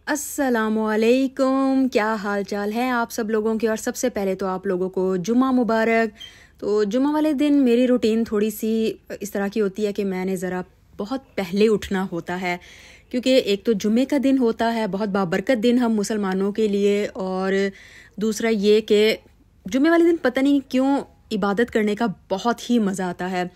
अस्सलामुअलैकुम, क्या हाल चाल है आप सब लोगों के। और सबसे पहले तो आप लोगों को जुम्मा मुबारक। तो जुम्मा वाले दिन मेरी रूटीन थोड़ी सी इस तरह की होती है कि मैंने ज़रा बहुत पहले उठना होता है, क्योंकि एक तो जुम्मे का दिन होता है, बहुत बाबरकत दिन हम मुसलमानों के लिए, और दूसरा ये कि जुम्मे वाले दिन पता नहीं क्यों इबादत करने का बहुत ही मज़ा आता है।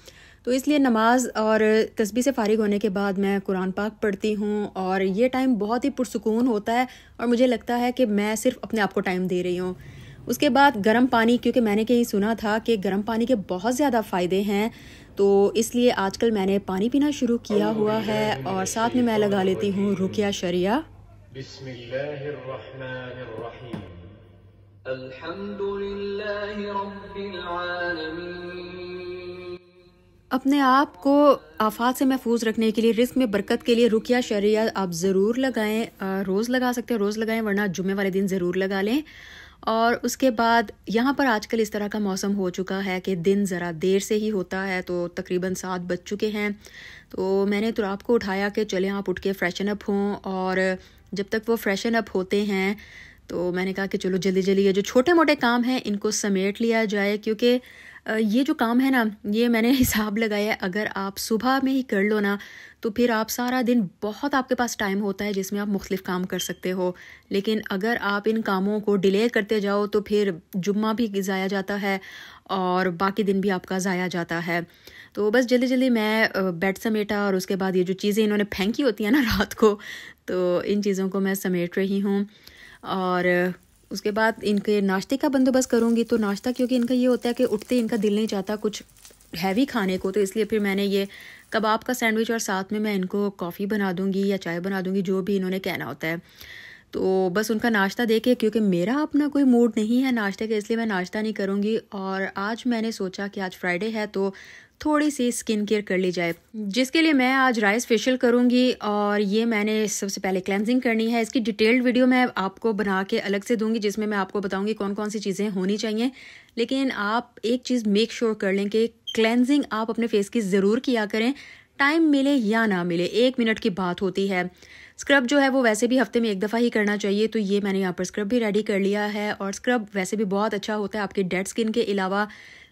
तो इसलिए नमाज और तस्बीह से फ़ारिग होने के बाद मैं कुरान पाक पढ़ती हूँ, और ये टाइम बहुत ही पुरसुकून होता है और मुझे लगता है कि मैं सिर्फ अपने आप को टाइम दे रही हूँ। उसके बाद गर्म पानी, क्योंकि मैंने कहीं सुना था कि गर्म पानी के बहुत ज़्यादा फ़ायदे हैं, तो इसलिए आजकल मैंने पानी पीना शुरू किया हुआ है, और साथ में मैं लगा लेती हूँ रुकिया शरिया। बिस्मिल्लाहिर्रहमानिर्रहीम। अल्हम्दुलिल्लाहि रब्बिल आलमीन। अपने आप को आफात से महफूज रखने के लिए, रिस्क में बरकत के लिए रुकिया शरिया आप ज़रूर लगाएं। रोज़ लगा सकते हैं, रोज़ लगाएं, वरना जुम्मे वाले दिन ज़रूर लगा लें। और उसके बाद यहाँ पर आजकल इस तरह का मौसम हो चुका है कि दिन ज़रा देर से ही होता है, तो तकरीबन 7 बज चुके हैं। तो मैंने तो आपको उठाया कि चलें आप उठ के फ्रेशन अप हों, और जब तक वो फ्रेशन अप होते हैं तो मैंने कहा कि चलो जल्दी जल्दी ये जो छोटे मोटे काम हैं इनको समेट लिया जाए, क्योंकि ये जो काम है ना, ये मैंने हिसाब लगाया, अगर आप सुबह में ही कर लो ना तो फिर आप सारा दिन बहुत आपके पास टाइम होता है जिसमें आप मुख्तलिफ काम कर सकते हो। लेकिन अगर आप इन कामों को डिले करते जाओ तो फिर जुम्मा भी ज़ाया जाता है और बाकी दिन भी आपका ज़ाया जाता है। तो बस जल्दी जल्दी मैं बेड समेटा, और उसके बाद ये जो चीज़ें इन्होंने फेंकी होती हैं ना रात को, तो इन चीज़ों को मैं समेट रही हूँ। और उसके बाद इनके नाश्ते का बंदोबस्त करूँगी। तो नाश्ता, क्योंकि इनका ये होता है कि उठते इनका दिल नहीं चाहता कुछ हैवी खाने को, तो इसलिए फिर मैंने ये कबाब का सैंडविच और साथ में मैं इनको कॉफ़ी बना दूँगी या चाय बना दूँगी, जो भी इन्होंने कहना होता है। तो बस उनका नाश्ता देके, क्योंकि मेरा अपना कोई मूड नहीं है नाश्ते का, इसलिए मैं नाश्ता नहीं करूँगी। और आज मैंने सोचा कि आज फ्राइडे है तो थोड़ी सी स्किन केयर कर ली जाए, जिसके लिए मैं आज राइस फेशियल करूँगी। और ये मैंने सबसे पहले क्लेंजिंग करनी है। इसकी डिटेल्ड वीडियो मैं आपको बना के अलग से दूंगी, जिसमें मैं आपको बताऊंगी कौन कौन सी चीज़ें होनी चाहिए। लेकिन आप एक चीज़ मेक श्योर कर लें कि क्लेंजिंग आप अपने फेस की ज़रूर किया करें, टाइम मिले या ना मिले, 1 मिनट की बात होती है। स्क्रब जो है वो वैसे भी हफ्ते में 1 दफ़ा ही करना चाहिए, तो ये मैंने यहाँ पर स्क्रब भी रेडी कर लिया है। और स्क्रब वैसे भी बहुत अच्छा होता है आपके डेड स्किन के अलावा,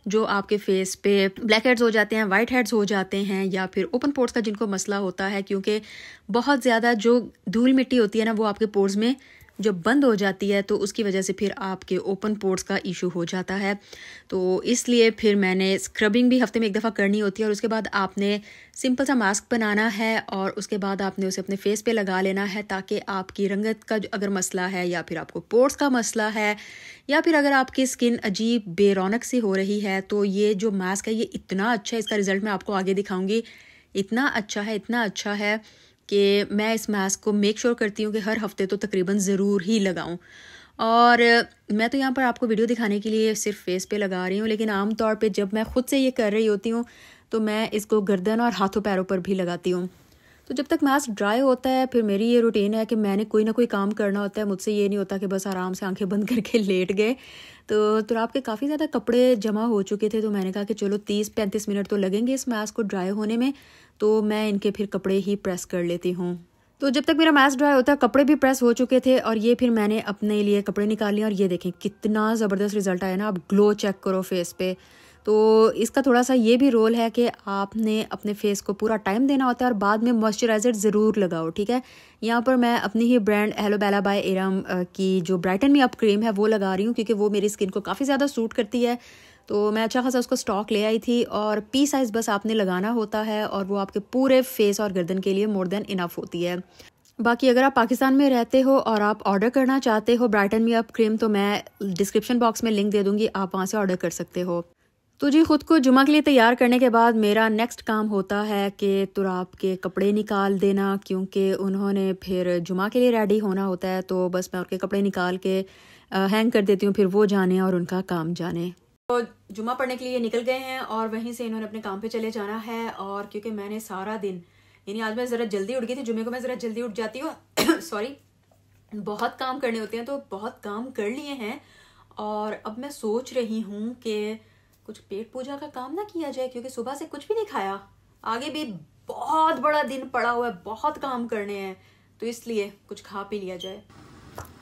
जो आपके फेस पे ब्लैक हेड्स हो जाते हैं, वाइट हेड्स हो जाते हैं, या फिर ओपन पोर्स का जिनको मसला होता है, क्योंकि बहुत ज़्यादा जो धूल मिट्टी होती है ना वो आपके पोर्स में जब बंद हो जाती है तो उसकी वजह से फिर आपके ओपन पोर्स का इशू हो जाता है। तो इसलिए फिर मैंने स्क्रबिंग भी हफ्ते में 1 दफ़ा करनी होती है। और उसके बाद आपने सिंपल सा मास्क बनाना है, और उसके बाद आपने उसे अपने फेस पे लगा लेना है, ताकि आपकी रंगत का अगर मसला है, या फिर आपको पोर्स का मसला है, या फिर अगर आपकी स्किन अजीब बेरौनक सी हो रही है, तो ये जो मास्क है ये इतना अच्छा है, इसका रिज़ल्ट मैं आपको आगे दिखाऊंगी। इतना अच्छा है, इतना अच्छा है कि मैं इस मास्क को मेक श्योर करती हूँ कि हर हफ्ते तो तकरीबन ज़रूर ही लगाऊं। और मैं तो यहाँ पर आपको वीडियो दिखाने के लिए सिर्फ फेस पे लगा रही हूँ, लेकिन आम तौर पे जब मैं ख़ुद से ये कर रही होती हूँ तो मैं इसको गर्दन और हाथों पैरों पर भी लगाती हूँ। तो जब तक मास्क ड्राई होता है, फिर मेरी ये रूटीन है कि मैंने कोई ना कोई काम करना होता है। मुझसे ये नहीं होता कि बस आराम से आंखें बंद करके लेट गए। तो आपके काफ़ी ज़्यादा कपड़े जमा हो चुके थे, तो मैंने कहा कि चलो 30-35 मिनट तो लगेंगे इस मास्क को ड्राई होने में, तो मैं इनके फिर कपड़े ही प्रेस कर लेती हूँ। तो जब तक मेरा मास्क ड्राई होता है, कपड़े भी प्रेस हो चुके थे, और ये फिर मैंने अपने लिए कपड़े निकाल लिए। और ये देखें कितना ज़बरदस्त रिजल्ट आया ना। आप ग्लो चेक करो फेस पे। तो इसका थोड़ा सा ये भी रोल है कि आपने अपने फेस को पूरा टाइम देना होता है, और बाद में मॉइस्चराइज़र ज़रूर लगाओ, ठीक है। यहाँ पर मैं अपनी ही ब्रांड एलो बेला बाय एरम की जो ब्राइटन मी अप क्रीम है वो लगा रही हूँ, क्योंकि वो मेरी स्किन को काफ़ी ज़्यादा सूट करती है। तो मैं अच्छा खासा उसको स्टॉक ले आई थी, और पी साइज़ बस आपने लगाना होता है, और वो आपके पूरे फेस और गर्दन के लिए मोर देन इनफ होती है। बाकी अगर आप पाकिस्तान में रहते हो और आप ऑर्डर करना चाहते हो ब्राइटन मी अप क्रीम, तो मैं डिस्क्रिप्शन बॉक्स में लिंक दे दूँगी, आप वहाँ से ऑर्डर कर सकते हो। तो जी, ख़ुद को जुमा के लिए तैयार करने के बाद मेरा नेक्स्ट काम होता है कि तुराब के कपड़े निकाल देना, क्योंकि उन्होंने फिर जुमा के लिए रेडी होना होता है। तो बस मैं उनके कपड़े निकाल के हैंग कर देती हूँ, फिर वो जाने और उनका काम जाने। तो जुमा पढ़ने के लिए निकल गए हैं, और वहीं से इन्होंने अपने काम पे चले जाना है। और क्योंकि मैंने सारा दिन, यानी आज मैं ज़रा जल्दी उठ गई थी, जुमे को मैं ज़रा जल्दी उठ जाती हूँ सॉरी, बहुत काम करने होते हैं, तो बहुत काम कर लिए हैं। और अब मैं सोच रही हूँ कि कुछ पेट पूजा का काम ना किया जाए, क्योंकि सुबह से कुछ भी नहीं खाया, आगे भी बहुत बड़ा दिन पड़ा हुआ है, बहुत काम करने हैं। तो इसलिए कुछ खा पी लिया जाए।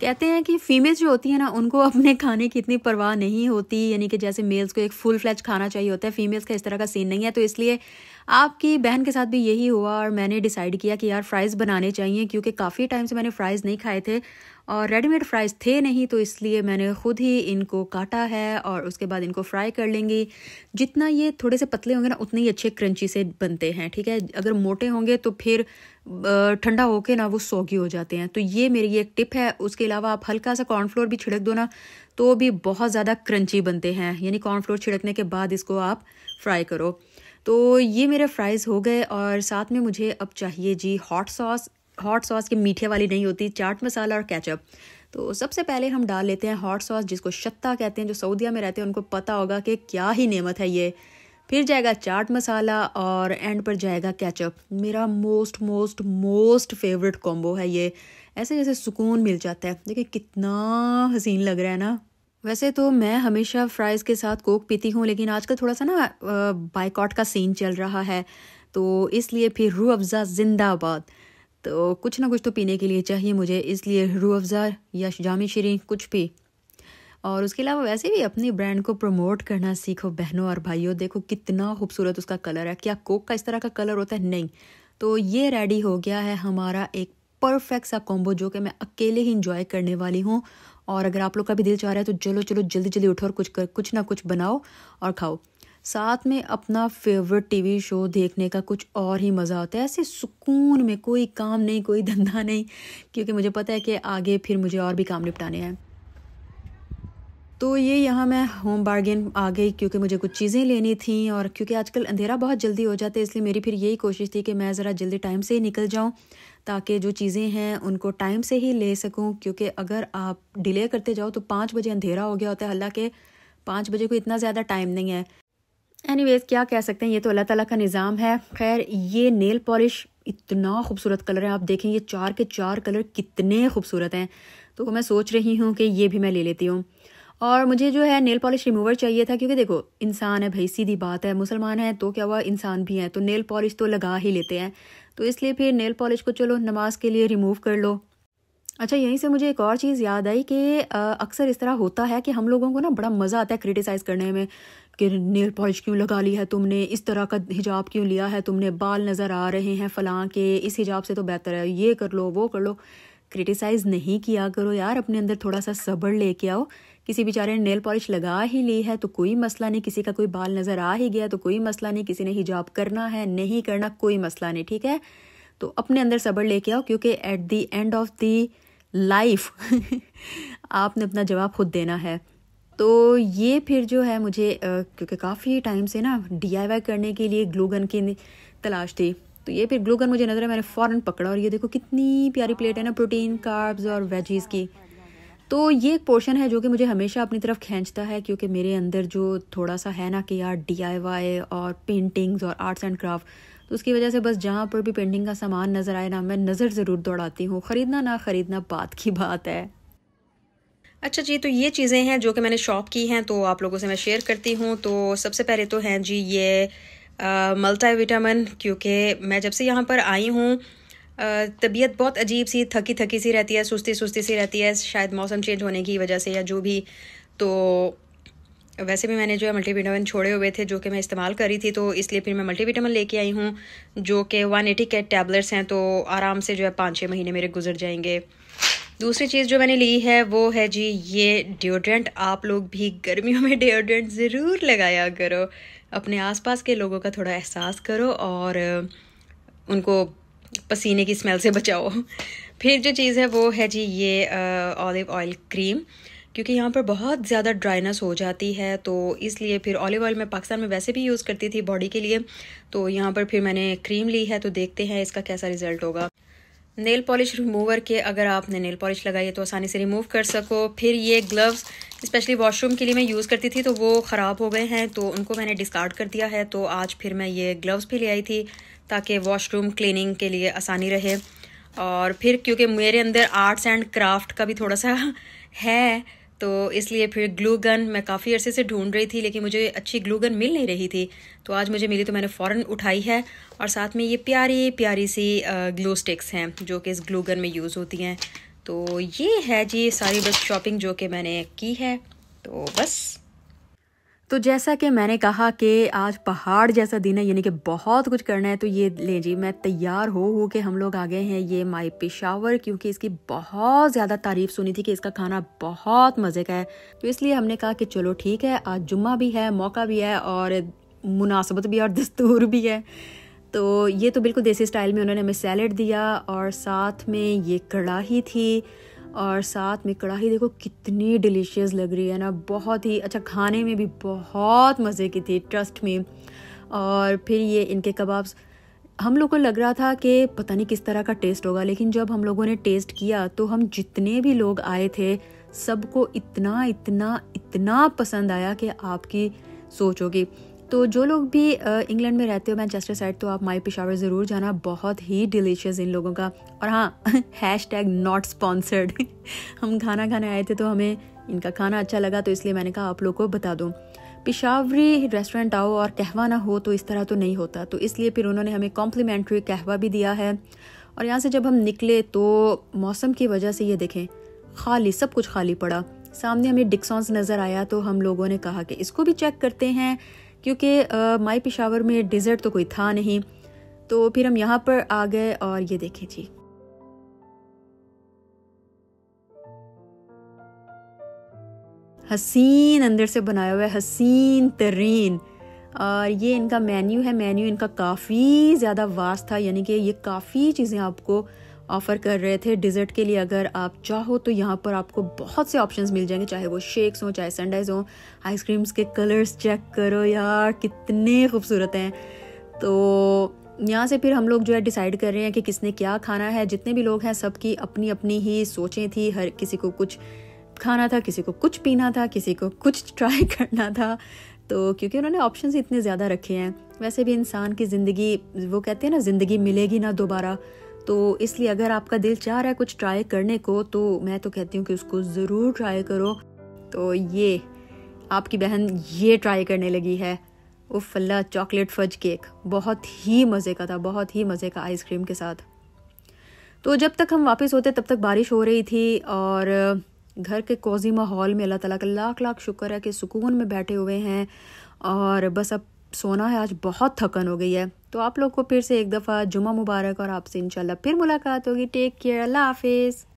कहते हैं कि फीमेल्स जो होती हैं ना, उनको अपने खाने की इतनी परवाह नहीं होती, यानी कि जैसे मेल्स को एक फुल फ्लेज खाना चाहिए होता है, फीमेल्स का इस तरह का सीन नहीं है। तो इसलिए आपकी बहन के साथ भी यही हुआ और मैंने डिसाइड किया कि यार फ़्राइज़ बनाने चाहिए, क्योंकि काफ़ी टाइम से मैंने फ़्राइज़ नहीं खाए थे और रेडीमेड फ़्राइज़ थे नहीं, तो इसलिए मैंने ख़ुद ही इनको काटा है और उसके बाद इनको फ्राई कर लेंगी। जितना ये थोड़े से पतले होंगे ना, उतने ही अच्छे क्रंची से बनते हैं, ठीक है। अगर मोटे होंगे तो फिर ठंडा होके ना वो सौगी हो जाते हैं। तो ये मेरी एक टिप है। उसके अलावा आप हल्का सा कॉर्नफ्लोर भी छिड़क दो ना, तो भी बहुत ज़्यादा क्रंची बनते हैं, यानी कॉर्नफ्लोर छिड़कने के बाद इसको आप फ्राई करो। तो ये मेरे फ्राइज़ हो गए और साथ में मुझे अब चाहिए जी हॉट सॉस। हॉट सॉस की मीठे वाली नहीं होती, चाट मसाला और केचप। तो सबसे पहले हम डाल लेते हैं हॉट सॉस, जिसको शत्ता कहते हैं। जो सऊदीया में रहते हैं उनको पता होगा कि क्या ही नेमत है ये। फिर जाएगा चाट मसाला और एंड पर जाएगा केचप। मेरा मोस्ट फेवरेट कॉम्बो है ये। ऐसे जैसे सुकून मिल जाता है। देखिए कितना हसीन लग रहा है ना। वैसे तो मैं हमेशा फ्राइज़ के साथ कोक पीती हूँ, लेकिन आजकल थोड़ा सा ना बाइकआउट का सीन चल रहा है, तो इसलिए फिर रूह अफ़ज़ा जिंदाबाद। तो कुछ ना कुछ तो पीने के लिए चाहिए मुझे, इसलिए रूह अफ़ज़ा या जामी शीरीं कुछ भी। और उसके अलावा वैसे भी अपनी ब्रांड को प्रमोट करना सीखो बहनों और भाइयों। देखो कितना खूबसूरत उसका कलर है। क्या कोक का इस तरह का कलर होता है? नहीं। तो ये रेडी हो गया है हमारा एक परफेक्ट सा कॉम्बो, जो कि मैं अकेले ही इंजॉय करने वाली हूँ। और अगर आप लोग का भी दिल चाह रहा है तो चलो जल्दी जल्दी उठो और कुछ ना कुछ बनाओ और खाओ। साथ में अपना फेवरेट टीवी शो देखने का कुछ और ही मज़ा आता है, ऐसे सुकून में, कोई काम नहीं, कोई धंधा नहीं, क्योंकि मुझे पता है कि आगे फिर मुझे और भी काम निपटाने हैं। तो ये यहाँ मैं होम बार्गेन आ गई, क्योंकि मुझे कुछ चीज़ें लेनी थी और क्योंकि आजकल अंधेरा बहुत जल्दी हो जाता है, इसलिए मेरी फिर यही कोशिश थी कि मैं ज़रा जल्दी टाइम से ही निकल जाऊँ, ताकि जो चीज़ें हैं उनको टाइम से ही ले सकूँ। क्योंकि अगर आप डिले करते जाओ तो 5 बजे अंधेरा हो गया होता है, हालांकि 5 बजे को इतना ज़्यादा टाइम नहीं है। एनीवेज क्या कह सकते हैं, ये तो अल्लाह ताला का निज़ाम है। खैर ये नेल पॉलिश इतना खूबसूरत कलर है, आप देखें ये 4 के 4 कलर कितने खूबसूरत हैं। तो मैं सोच रही हूँ कि ये भी मैं ले लेती हूँ। और मुझे जो है नेल पॉलिश रिमूवर चाहिए था, क्योंकि देखो इंसान है भाई, सीधी बात है, मुसलमान है तो क्या हुआ, इंसान भी है, तो नेल पॉलिश तो लगा ही लेते हैं। तो इसलिए फिर नेल पॉलिश को चलो नमाज के लिए रिमूव कर लो। अच्छा यहीं से मुझे एक और चीज़ याद आई कि अक्सर इस तरह होता है कि हम लोगों को ना बड़ा मज़ा आता है क्रिटिसाइज़ करने में कि नेल पॉलिश क्यों लगा ली है तुमने, इस तरह का हिजाब क्यों लिया है तुमने, बाल नज़र आ रहे हैं फलां के, इस हिजाब से तो बेहतर है ये कर लो वो कर लो। क्रिटिसाइज़ नहीं किया करो यार, अपने अंदर थोड़ा सा सब्र लेके आओ। किसी बेचारे ने नेल पॉलिश लगा ही ली है तो कोई मसला नहीं, किसी का कोई बाल नज़र आ ही गया तो कोई मसला नहीं, किसी ने हिजाब करना है नहीं करना कोई मसला नहीं, ठीक है। तो अपने अंदर सब्र लेके आओ, क्योंकि at the end of the life आपने अपना जवाब खुद देना है। तो ये फिर जो है मुझे क्योंकि काफ़ी टाइम से ना DIY करने के लिए ग्लू गन की तलाश थी, तो ये फिर ग्लू गन मुझे नज़र है, मैंने फ़ौरन पकड़ा। और ये देखो कितनी प्यारी प्लेट है ना, प्रोटीन कार्ब्स और वेजीज़ की। तो ये एक पोर्शन है जो कि मुझे हमेशा अपनी तरफ खींचता है, क्योंकि मेरे अंदर जो थोड़ा सा है ना कि यार DIY और पेंटिंग्स और आर्ट्स एंड क्राफ्ट, तो उसकी वजह से बस जहाँ पर भी पेंटिंग का सामान नज़र आए ना, मैं नज़र ज़रूर दौड़ाती हूँ। ख़रीदना ना ख़रीदना बात की बात है। अच्छा जी, तो ये चीज़ें हैं जो कि मैंने शॉप की हैं, तो आप लोगों से मैं शेयर करती हूँ। तो सबसे पहले तो हैं जी ये मल्टीविटामिन, क्योंकि मैं जब से यहाँ पर आई हूँ तबीयत बहुत अजीब सी थकी थकी सी रहती है, सुस्ती सुस्ती सी रहती है, शायद मौसम चेंज होने की वजह से या जो भी। तो वैसे भी मैंने जो है मल्टीविटामिन छोड़े हुए थे जो कि मैं इस्तेमाल कर रही थी, तो इसलिए फिर मैं मल्टीविटामिन लेके आई हूँ जो कि 180 के टैबलेट्स हैं, तो आराम से जो है 5-6 महीने मेरे गुजर जाएंगे। दूसरी चीज़ जो मैंने ली है वो है जी ये डिओड्रेंट। आप लोग भी गर्मियों में डिओड्रेंट ज़रूर लगाया करो, अपने आसपास के लोगों का थोड़ा एहसास करो और उनको पसीने की स्मेल से बचाओ। फिर जो चीज़ है वो है जी ये ऑलिव ऑयल क्रीम, क्योंकि यहाँ पर बहुत ज़्यादा ड्राइनेस हो जाती है, तो इसलिए फिर ऑलिव ऑयल मैं पाकिस्तान में वैसे भी यूज़ करती थी बॉडी के लिए, तो यहाँ पर फिर मैंने क्रीम ली है, तो देखते हैं इसका कैसा रिज़ल्ट होगा। नेल पॉलिश रिमूवर के अगर आपने नेल पॉलिश लगाई है तो आसानी से रिमूव कर सको। फिर ये ग्लव्स स्पेशली वॉशरूम के लिए मैं यूज़ करती थी, तो वो ख़राब हो गए हैं, तो उनको मैंने डिस्कार्ड कर दिया है। तो आज फिर मैं ये ग्लव्स भी ले आई थी ताकि वॉशरूम क्लीनिंग के लिए आसानी रहे। और फिर क्योंकि मेरे अंदर आर्ट्स एंड क्राफ्ट का भी थोड़ा सा है, तो इसलिए फिर ग्लू गन मैं काफ़ी अरसे से ढूंढ रही थी, लेकिन मुझे अच्छी ग्लू गन मिल नहीं रही थी। तो आज मुझे मिली तो मैंने फ़ौरन उठाई है। और साथ में ये प्यारी प्यारी सी ग्लू स्टिक्स हैं जो कि इस ग्लू गन में यूज़ होती हैं। तो ये है जी सारी बस शॉपिंग जो कि मैंने की है। तो बस, तो जैसा कि मैंने कहा कि आज पहाड़ जैसा दिन है, यानी कि बहुत कुछ करना है। तो ये ले जी, मैं तैयार हो के हम लोग आ गए हैं ये माई पेशावर, क्योंकि इसकी बहुत ज़्यादा तारीफ़ सुनी थी कि इसका खाना बहुत मज़े का है। तो इसलिए हमने कहा कि चलो ठीक है, आज जुम्मा भी है, मौका भी है और मुनासबत भी और दस्तूर भी है। तो ये तो बिल्कुल देसी स्टाइल में उन्होंने हमें सैलड दिया और साथ में ये कढ़ाई थी। और साथ में कढ़ाई देखो कितनी डिलीशियस लग रही है ना, बहुत ही अच्छा, खाने में भी बहुत मज़े की थी, ट्रस्ट में। और फिर ये इनके कबाब्स, हम लोग को लग रहा था कि पता नहीं किस तरह का टेस्ट होगा, लेकिन जब हम लोगों ने टेस्ट किया तो हम जितने भी लोग आए थे सबको इतना इतना इतना पसंद आया कि आपकी सोचोगे। तो जो लोग भी इंग्लैंड में रहते हो, मैनचेस्टर साइड, तो आप माई पेशावर ज़रूर जाना, बहुत ही डिलीशियस इन लोगों का। और हाँ, #नॉट स्पॉन्सर्ड हम खाना खाने आए थे तो हमें इनका खाना अच्छा लगा, तो इसलिए मैंने कहा आप लोग को बता दूँ। पेशावरी रेस्टोरेंट आओ और कहवा ना हो तो इस तरह तो नहीं होता, तो इसलिए फिर उन्होंने हमें कॉम्प्लीमेंट्री कहवा भी दिया है। और यहाँ से जब हम निकले तो मौसम की वजह से ये देखें खाली, सब कुछ खाली पड़ा। सामने हमें डिक्सॉन्स नज़र आया तो हम लोगों ने कहा कि इसको भी चेक करते हैं, क्योंकि माई पेशावर में डिज़र्ट तो कोई था नहीं। तो फिर हम यहाँ पर आ गए और ये देखें जी, हसीन अंदर से बनाया हुआ है, हसीन तरीन। और ये इनका मेन्यू है, मेन्यू इनका काफ़ी ज़्यादा वास्ट था, यानी कि ये काफ़ी चीज़ें आपको ऑफ़र कर रहे थे डिज़र्ट के लिए। अगर आप चाहो तो यहाँ पर आपको बहुत से ऑप्शंस मिल जाएंगे, चाहे वो शेक्स हों, चाहे संडेज़ हों। आइसक्रीम्स के कलर्स चेक करो यार, कितने खूबसूरत हैं। तो यहाँ से फिर हम लोग जो है डिसाइड कर रहे हैं कि किसने क्या खाना है। जितने भी लोग हैं सबकी अपनी अपनी ही सोचें थी, हर किसी को कुछ खाना था, किसी को कुछ पीना था, किसी को कुछ ट्राई करना था। तो क्योंकि उन्होंने ऑप्शंस इतने ज़्यादा रखे हैं, वैसे भी इंसान की ज़िंदगी, वो कहते हैं ना, ज़िंदगी मिलेगी ना दोबारा, तो इसलिए अगर आपका दिल चाह रहा है कुछ ट्राई करने को तो मैं तो कहती हूँ कि उसको ज़रूर ट्राई करो। तो ये आपकी बहन ये ट्राई करने लगी है, उफ़ अल्लाह, चॉकलेट फज केक बहुत ही मज़े का था, बहुत ही मज़े का, आइसक्रीम के साथ। तो जब तक हम वापस होते तब तक बारिश हो रही थी और घर के कोजी माहौल में अल्लाह ताला का लाख लाख शुक्र है कि सुकून में बैठे हुए हैं। और बस अब सोना है, आज बहुत थकन हो गई है। तो आप लोग को फिर से एक दफ़ा जुमा मुबारक और आपसे इंशाल्लाह फिर मुलाकात होगी। टेक केयर, अल्लाह हाफिज़।